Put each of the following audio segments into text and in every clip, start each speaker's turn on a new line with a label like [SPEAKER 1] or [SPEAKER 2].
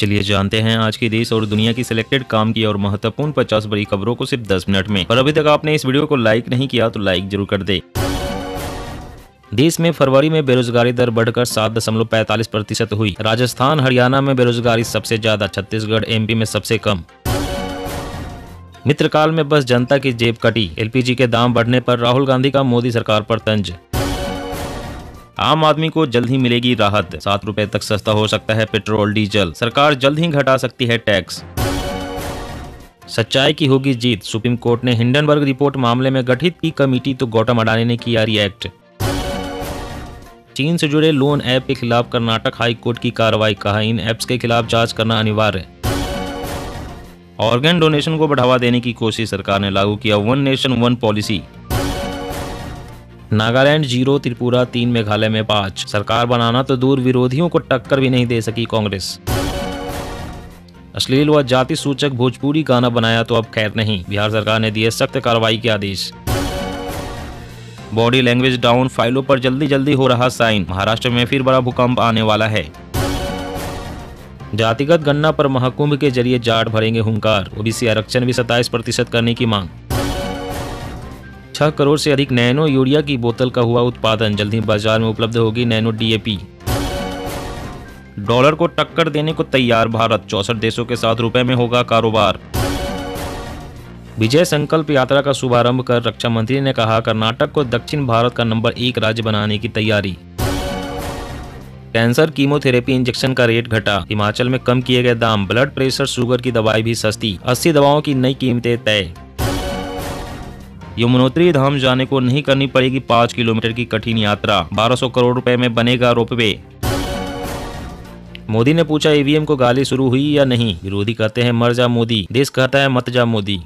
[SPEAKER 1] चलिए जानते हैं आज की देश और दुनिया की सिलेक्टेड काम की और महत्वपूर्ण 50 बड़ी खबरों को सिर्फ 10 मिनट में। पर अभी तक आपने इस वीडियो को लाइक नहीं किया तो लाइक जरूर कर दे। देश में फरवरी में बेरोजगारी दर बढ़कर 7.45% हुई। राजस्थान हरियाणा में बेरोजगारी सबसे ज्यादा, छत्तीसगढ़ एमपी में सबसे कम। मित्रकाल में बस जनता की जेब कटी। एलपीजी के दाम बढ़ने पर राहुल गांधी का मोदी सरकार पर तंज। आम आदमी को जल्द ही मिलेगी राहत, 7 रुपए तक सस्ता हो सकता है पेट्रोल डीजल। सरकार जल्द ही घटा सकती है टैक्स। सच्चाई की होगी जीत। सुप्रीम कोर्ट ने हिंडनबर्ग रिपोर्ट मामले में गठित की कमेटी तो गौतम अडानी ने किया रिएक्ट। चीन से जुड़े लोन ऐप के खिलाफ कर्नाटक हाई कोर्ट की कार्रवाई, कहा इन ऐप्स के खिलाफ जांच करना अनिवार्य। ऑर्गन डोनेशन को बढ़ावा देने की कोशिश, सरकार ने लागू किया one nation one policy. Nagaland 0, Tripura 3, Meghalaya में 5। सरकार बनाना तो दूर, विरोधियों को टक्कर भी नहीं दे सकी कांग्रेस। अश्लील व जाति सूचक भोजपुरी गाना बनाया तो अब खैर नहीं, बिहार सरकार ने दिए सख्त कार्रवाई के आदेश। बॉडी लैंग्वेज डाउन, फाइलों पर जल्दी हो रहा साइन, महाराष्ट्र में फिर बड़ा भूकंप आने वाला है। जातिगत गणना पर महाकुंभ के जरिए जाट भरेंगे हुंकार, ओबीसी आरक्षण भी 27% करने की मांग। 6 करोड़ से अधिक नैनो यूरिया की बोतल का हुआ उत्पादन, जल्द ही बाजार में उपलब्ध होगी नैनो डीएपी। डॉलर को टक्कर देने को तैयार भारत, 64 देशों के साथ रुपए में होगा कारोबार। विजय संकल्प यात्रा का शुभारंभ कर रक्षा मंत्री ने कहा, कर्नाटक को दक्षिण भारत का नंबर 1 राज्य बनाने की तैयारी। कैंसर कीमोथेरेपी इंजेक्शन का रेट घटा, हिमाचल में कम किए गए दाम। ब्लड प्रेशर शुगर की दवाई भी सस्ती, 80 दवाओं की नई कीमतें तय। यमुनोत्री धाम जाने को नहीं करनी पड़ेगी 5 किलोमीटर की कठिन यात्रा, 1200 करोड़ रुपए में बनेगा रोपवे। मोदी ने पूछा ईवीएम को गाली शुरू हुई या नहीं, विरोधी कहते हैं मर जा मोदी, देश कहता है मत जा मोदी।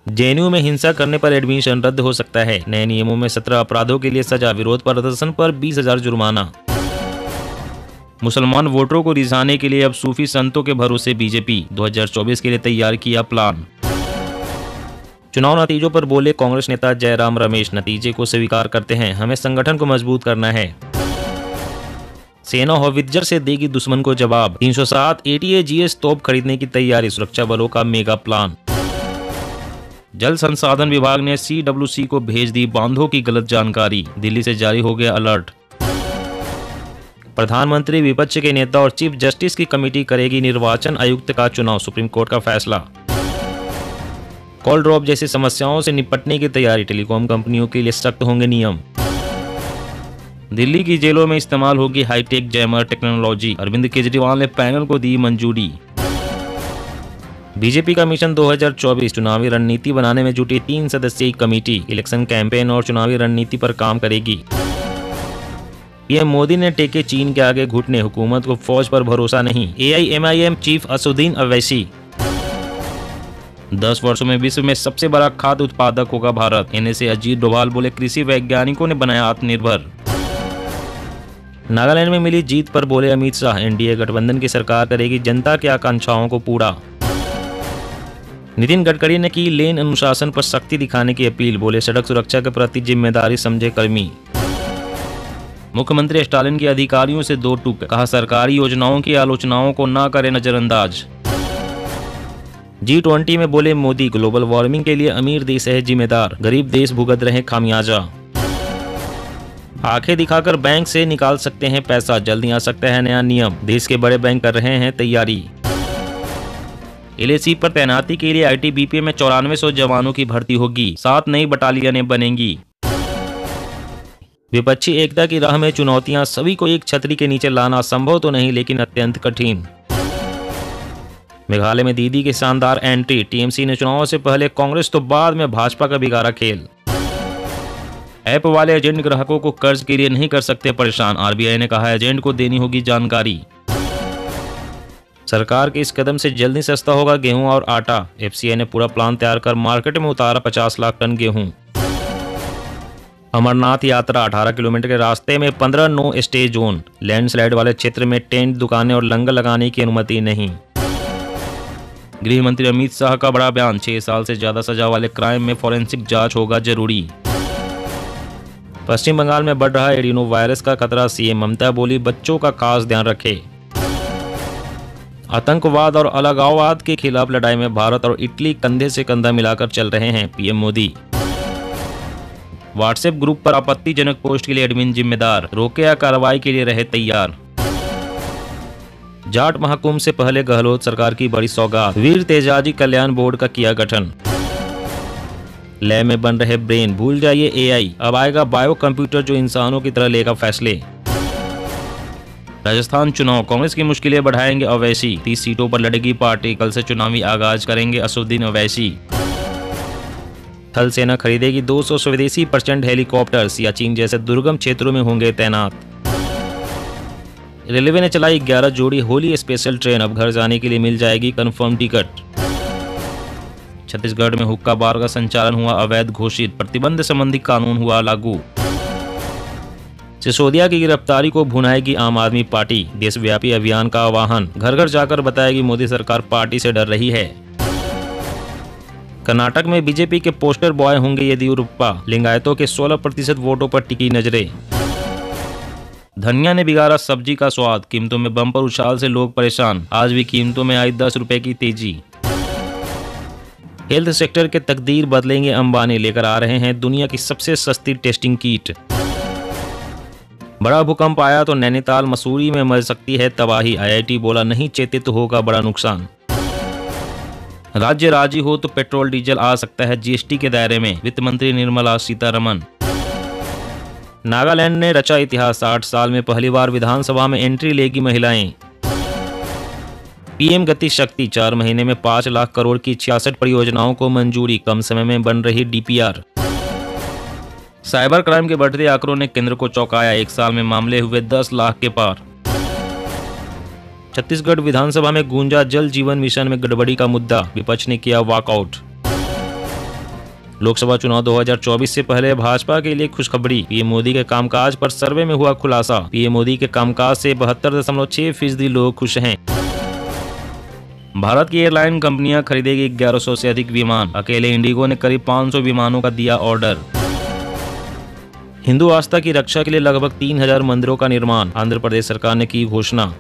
[SPEAKER 1] जेएनयू में हिंसा करने पर एडमिशन रद्द हो सकता है, नए नियमों में 17 अपराधों के लिए सजा, विरोध प्रदर्शन पर 20,000 जुर्माना। मुसलमान वोटरों को रिझाने के लिए अब सूफी संतों के भरोसे बीजेपी, 2024 के लिए तैयार किया प्लान। चुनाव नतीजों पर बोले कांग्रेस नेता जयराम रमेश, नतीजे को स्वीकार करते हैं, हमें संगठन को मजबूत करना है। सेना हॉवित्जर से देगी दुश्मन को जवाब, 307 ATAGS तोप खरीदने की तैयारी, सुरक्षा बलों का मेगा प्लान। जल संसाधन विभाग ने CWC को भेज दी बांधों की गलत जानकारी, दिल्ली से जारी हो गया अलर्ट। प्रधानमंत्री, विपक्ष के नेता और चीफ जस्टिस की कमेटी करेगी निर्वाचन आयुक्त का चुनाव, सुप्रीम कोर्ट का फैसला। कॉल ड्रॉप जैसी समस्याओं से निपटने की तैयारी, टेलीकॉम कंपनियों के लिए सख्त होंगे नियम। दिल्ली की जेलों में इस्तेमाल होगी high tech jammer technology, Arvind Kejriwal ने पैनल को दी मंजूरी। बीजेपी का मिशन 2024, चुनावी रणनीति बनाने में जुटी 3 सदस्यीय कमेटी, इलेक्शन कैंपेन और चुनावी रणनीति पर काम करेगी। पीएम मोदी ने टेके चीन के आगे घुटने, हुकूमत को फौज पर भरोसा नहीं। AIMIM चीफ असुद्दीन अवैसी, 10 वर्षों में विश्व में सबसे बड़ा खाद्य उत्पादक होगा भारत, NSA अजीत डोभाल बोले, कृषि वैज्ञानिकों ने बनाया आत्मनिर्भर। नागालैंड में मिली जीत पर बोले अमित शाह, एनडीए गठबंधन की सरकार करेगी जनता की आकांक्षाओं को पूरा। नितिन गडकरी ने की लेन अनुशासन पर सख्ती दिखाने की अपील, बोले सड़क सुरक्षा के प्रति जिम्मेदारी समझे कर्मी। मुख्यमंत्री स्टालिन की अधिकारियों से 2 टूक, कहा सरकारी योजनाओं की आलोचनाओं को ना करे नजरअंदाज। G20 में बोले मोदी, ग्लोबल वार्मिंग के लिए अमीर देश है जिम्मेदार, गरीब देश भुगत रहे खामियाजा। आंखें दिखाकर बैंक से निकाल सकते हैं पैसा, जल्द ही आ सकता है नया नियम, देश के बड़े बैंक कर रहे हैं तैयारी। LAC पर तैनाती के लिए ITBP में 9400 जवानों की भर्ती होगी, 7 नई बटालियनें बनेंगी। विपक्षी एकता की राह में चुनौतियां, सभी को एक छतरी के नीचे लाना संभव तो नहीं लेकिन अत्यंत कठिन। मेघालय में दीदी की शानदार एंट्री, टीएमसी ने चुनाव से पहले कांग्रेस तो बाद में भाजपा का बिगाड़ा खेल। ऐप वाले एजेंट ग्राहकों को कर्ज के लिए नहीं कर सकते परेशान, RBI ने कहा एजेंट को देनी होगी जानकारी। सरकार के इस कदम से जल्दी सस्ता होगा गेहूं और आटा, FCI ने पूरा प्लान तैयार कर मार्केट में उतारा 50 लाख टन गेहूं। अमरनाथ यात्रा, 18 किलोमीटर के रास्ते में 15 नो स्टे जोन, लैंडस्लाइड वाले क्षेत्र में टेंट, दुकानें और लंगर लगाने की अनुमति नहीं। गृह मंत्री अमित शाह का बड़ा बयान, 6 साल से ज्यादा सजा वाले क्राइम में फॉरेंसिक जांच होगा जरूरी। पश्चिम बंगाल में बढ़ रहा एडिनो वायरस का खतरा, सीएम ममता बोली बच्चों का खास ध्यान रखें। आतंकवाद और अलगाववाद के खिलाफ लड़ाई में भारत और इटली कंधे से कंधा मिलाकर चल रहे हैं, पीएम मोदी। व्हाट्सएप ग्रुप पर आपत्तिजनक पोस्ट के लिए एडमिन जिम्मेदार, रोके या कार्रवाई के लिए रहे तैयार। जाट महाकुंभ से पहले गहलोत सरकार की बड़ी सौगात, वीर तेजाजी कल्याण बोर्ड का किया गठन। लैब में बन रहे ब्रेन, भूल जाइए एआई, अब आएगा बायो कंप्यूटर जो इंसानों की तरह लेगा फैसले। राजस्थान चुनाव, कांग्रेस की मुश्किलें बढ़ाएंगे अवैसी, 30 सीटों पर लड़ेगी पार्टी, कल से चुनावी आगाज करेंगे असदुद्दीन अवैसी। थल सेना खरीदेगी 200 स्वदेशी प्रचंड हेलीकॉप्टर, सियाचिन जैसे दुर्गम क्षेत्रों में होंगे तैनात। रेलवे ने चलाई 11 जोड़ी होली स्पेशल ट्रेन, अब घर जाने के लिए मिल जाएगी कंफर्म टिकट। छत्तीसगढ़ में हुक्का बार का संचालन हुआ अवैध घोषित, प्रतिबंध संबंधी कानून हुआ लागू। सिसोदिया की गिरफ्तारी को भुनाएगी आम आदमी पार्टी, देशव्यापी अभियान का आह्वान, घर घर जाकर बताएगी मोदी सरकार पार्टी से डर रही है। कर्नाटक में बीजेपी के पोस्टर बॉय होंगे येदियुरप्पा, लिंगायतों के 16% वोटों पर टिकी नजरें। धनिया ने बिगाड़ा सब्जी का स्वाद, कीमतों में बम्पर उछाल से लोग परेशान, आज भी कीमतों में आई 10 रुपए की तेजी। हेल्थ सेक्टर के तकदीर बदलेंगे अंबानी, लेकर आ रहे हैं दुनिया की सबसे सस्ती टेस्टिंग किट। बड़ा भूकंप आया तो नैनीताल मसूरी में मच सकती है तबाही, आईआईटी बोला नहीं चेते तो होगा बड़ा नुकसान। राज्य राजी हो तो पेट्रोल डीजल आ सकता है जीएसटी के दायरे में, वित्त मंत्री निर्मला सीतारमण। नागालैंड ने रचा इतिहास, 60 साल में पहली बार विधानसभा में एंट्री लेगी महिलाएं। पीएम गति शक्ति, 4 महीने में 5 लाख करोड़ की 66 परियोजनाओं को मंजूरी, कम समय में बन रही डीपीआर। साइबर क्राइम के बढ़ते आंकड़ों ने केंद्र को चौंकाया, 1 साल में मामले हुए 10 लाख के पार। छत्तीसगढ़ विधानसभा में गूंजा जल जीवन मिशन में गड़बड़ी का मुद्दा, विपक्ष ने किया वॉकआउट। लोकसभा चुनाव 2024 से पहले भाजपा के लिए खुशखबरी, पीएम मोदी के कामकाज पर सर्वे में हुआ खुलासा, पीएम मोदी के कामकाज से 72.6% लोग खुश हैं। भारत की एयरलाइन कंपनियां खरीदेगी 1100 से अधिक विमान, अकेले इंडिगो ने करीब 500 विमानों का दिया ऑर्डर। हिंदू आस्था की रक्षा के लिए लगभग 3000 मंदिरों का निर्माण, आंध्र प्रदेश सरकार ने की घोषणा।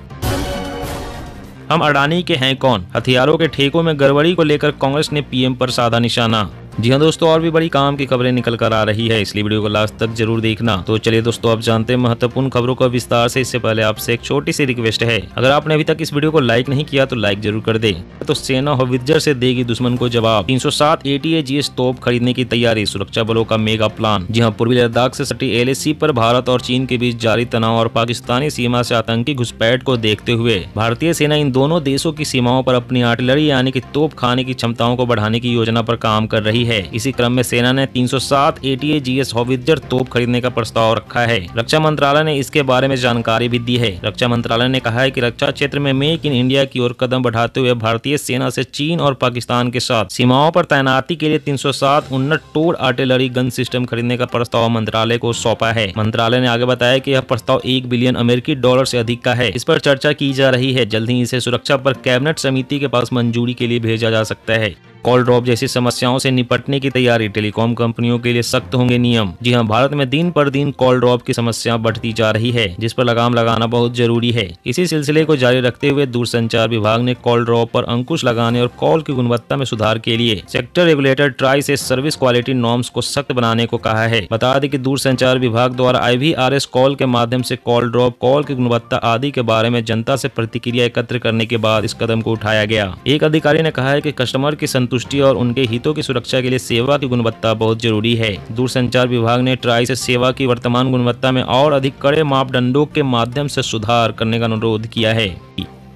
[SPEAKER 1] हम अडानी के हैं कौन, हथियारों के ठेकों में गड़बड़ी को लेकर कांग्रेस ने पीएम पर साधा निशाना। जी हाँ दोस्तों, और भी बड़ी काम की खबरें निकल कर आ रही है, इसलिए वीडियो को लास्ट तक जरूर देखना। तो चलिए दोस्तों, अब जानते हैं महत्वपूर्ण खबरों का विस्तार से। इससे पहले आपसे एक छोटी सी रिक्वेस्ट है, अगर आपने अभी तक इस वीडियो को लाइक नहीं किया तो लाइक जरूर कर दे। तो सेना होवित्जर से देगी दुश्मन को जवाब, 307 ATAGS तोप खरीदने की तैयारी, सुरक्षा बलों का मेगा प्लान। जी हाँ, पूर्वी लद्दाख से सटी LAC पर भारत और चीन के बीच जारी तनाव और पाकिस्तानी सीमा से आतंकी घुसपैठ को देखते हुए भारतीय सेना इन दोनों देशों की सीमाओं पर अपनी आर्टिलरी यानी कि तोप खाने की क्षमताओं को बढ़ाने की योजना पर काम कर रही है। इसी क्रम में सेना ने 307 ATAGS होवित्जर तोप खरीदने का प्रस्ताव रखा है। रक्षा मंत्रालय ने इसके बारे में जानकारी भी दी है। रक्षा मंत्रालय ने कहा है कि रक्षा क्षेत्र में मेक इन इंडिया की ओर कदम बढ़ाते हुए भारतीय सेना से चीन और पाकिस्तान के साथ सीमाओं पर तैनाती के लिए 307 उन्नत टोर आर्टिलरी गन सिस्टम खरीदने का प्रस्ताव मंत्रालय को सौंपा है। मंत्रालय ने आगे बताया कि यह प्रस्ताव $1 बिलियन से अधिक का है। इस पर चर्चा की जा रही है, जल्द ही इसे सुरक्षा पर कैबिनेट समिति के पास मंजूरी के लिए भेजा जा सकता है। कॉल ड्रॉप जैसी समस्याओं से निपटने की तैयारी, टेलीकॉम कंपनियों के लिए सख्त होंगे नियम। जी हां, भारत में दिन पर दिन कॉल ड्रॉप की समस्या बढ़ती जा रही है, जिस पर लगाम लगाना बहुत जरूरी है। इसी सिलसिले को जारी रखते हुए दूरसंचार विभाग ने कॉल ड्रॉप पर अंकुश लगाने और कॉल की गुणवत्ता में सुधार के लिए सेक्टर रेगुलेटर ट्राई से सर्विस क्वालिटी नॉर्म्स को सख्त बनाने को कहा है। बता दें कि दूरसंचार विभाग द्वारा IVRS कॉल के माध्यम से कॉल ड्रॉप, कॉल की गुणवत्ता आदि के बारे में जनता से प्रतिक्रिया एकत्र करने के बाद इस कदम को उठाया गया। एक अधिकारी ने कहा है कि कस्टमर की संतुष्टि और उनके हितों की सुरक्षा के लिए सेवा की गुणवत्ता बहुत जरूरी है। दूरसंचार विभाग ने ट्राई से सेवा की वर्तमान गुणवत्ता में और अधिक कड़े मापदंडों के माध्यम से सुधार करने का अनुरोध किया है।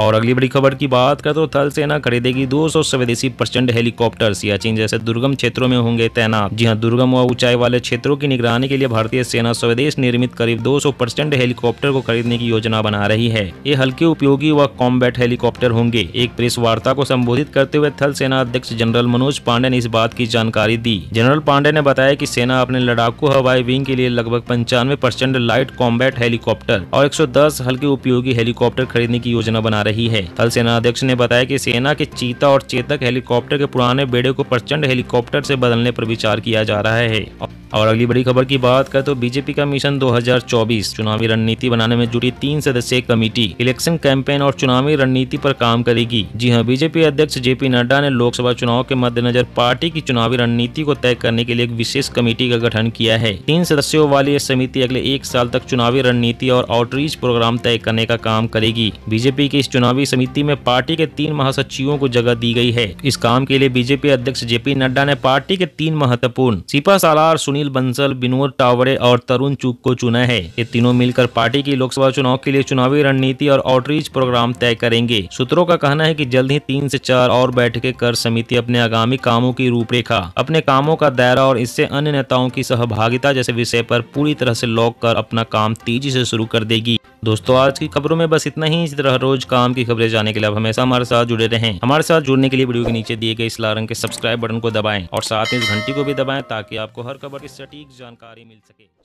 [SPEAKER 1] और अगली बड़ी खबर की बात करें तो थल सेना खरीदेगी 200 स्वदेशी प्रचंड हेलीकॉप्टर, सियाचिन जैसे दुर्गम क्षेत्रों में होंगे तैनात। जी हां, दुर्गम व ऊंचाई वाले क्षेत्रों की निगरानी के लिए भारतीय सेना स्वदेश निर्मित करीब 200 प्रचंड हेलीकॉप्टर को खरीदने की योजना बना रही है। ये हल्के उपयोगी व कॉम्बैट हेलीकॉप्टर होंगे। एक प्रेस वार्ता को संबोधित करते हुए थल सेना अध्यक्ष जनरल मनोज पांडे ने इस बात की जानकारी दी। जनरल पांडे ने बताया कि सेना अपने लड़ाकू हवाई विंग के लिए लगभग 95 प्रचंड लाइट कॉम्बैट हेलीकॉप्टर और 110 हल्के उपयोगी हेलीकॉप्टर खरीदने की योजना बना रही है। थल सेना अध्यक्ष ने बताया कि सेना के चीता और चेतक हेलीकॉप्टर के पुराने बेड़े को प्रचंड हेलीकॉप्टर से बदलने पर विचार किया जा रहा है। और अगली बड़ी खबर की बात करें तो बीजेपी का मिशन 2024 चुनावी रणनीति बनाने में जुटी 3 सदस्यीय कमेटी इलेक्शन कैंपेन और चुनावी रणनीति पर काम करेगी। जी हां, बीजेपी अध्यक्ष जेपी नड्डा ने लोकसभा चुनाव के मद्देनजर पार्टी की चुनावी रणनीति को तय करने के लिए एक विशेष कमेटी का गठन किया है। 3 सदस्यों वाली यह समिति अगले 1 साल तक चुनावी रणनीति और आउटरीच प्रोग्राम तय करने का काम करेगी। बीजेपी की इस चुनावी समिति में पार्टी के 3 महासचिवों को जगह दी गई है। इस काम के लिए बीजेपी अध्यक्ष जेपी नड्डा ने पार्टी के 3 महत्वपूर्ण सिपा सालार, सुनील बंसल, विनोद तावड़े और तरुण चुग को चुना है। ये तीनों मिलकर पार्टी की लोकसभा चुनाव के लिए चुनावी रणनीति और आउटरीच प्रोग्राम तय करेंगे। सूत्रों का कहना है कि जल्द ही 3 से 4 और बैठकें कर समिति अपने आगामी कामों की रूपरेखा, अपने कामों का दायरा और इससे अन्य नेताओं की सहभागिता जैसे विषय पर पूरी तरह से लॉक कर अपना काम तेजी से शुरू कर देगी। दोस्तों, आज की खबरों में बस इतना ही। इसी तरह रोज काम की खबरें जानने के लिए आप हमेशा हमारे साथ जुड़े रहें। हमारे साथ जुड़ने के लिए वीडियो के नीचे दिए गए इस लाल रंग के सब्सक्राइब बटन को दबाएं और साथ ही इस घंटी को भी दबाएं ताकि आपको हर खबर की सटीक जानकारी मिल सके।